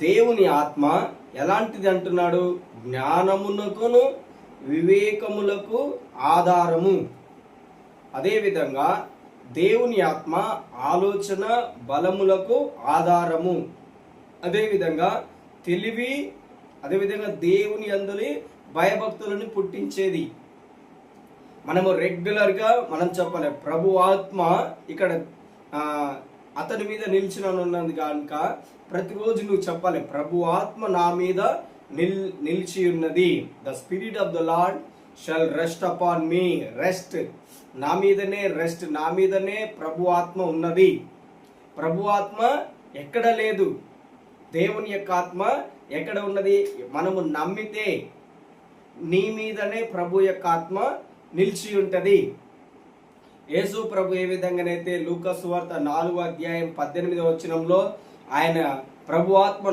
దేవుని ఆత్మ ఎలాంటిది అంటున్నాడు? జ్ఞానమునకును వివేకములకు ఆధారము. అదేవిధంగా దేవుని ఆత్మ ఆలోచన బలములకు ఆధారము. అదేవిధంగా తెలివి, అదేవిధంగా దేవుని యందలి భయభక్తులను పుట్టించేది. మనము రెగ్యులర్గా మనం చెప్పాలి, ప్రభు ఆత్మ ఇక్కడ అతని మీద నిలిచినన్నది కనుక ప్రతిరోజు నువ్వు చెప్పాలి, ప్రభు ఆత్మ నా మీద నిలిచి ఉన్నది. The spirit of the lord shall rest upon me. Rest, నా మీదనే రెస్ట్, నా మీదనే ప్రభు ఆత్మ ఉన్నది. ప్రభు ఆత్మ ఎక్కడ లేదు, దేవుని యొక్క ఆత్మ ఎక్కడ ఉన్నది? మనము నమ్మితే నీ మీదనే ప్రభు యొక్క ఆత్మ నిలిచి ఉంటది. యేసు ప్రభు ఏ విధంగానైతే లూకా సువార్త 4వ అధ్యాయం 18వ వచనంలో ఆయన ప్రభు ఆత్మ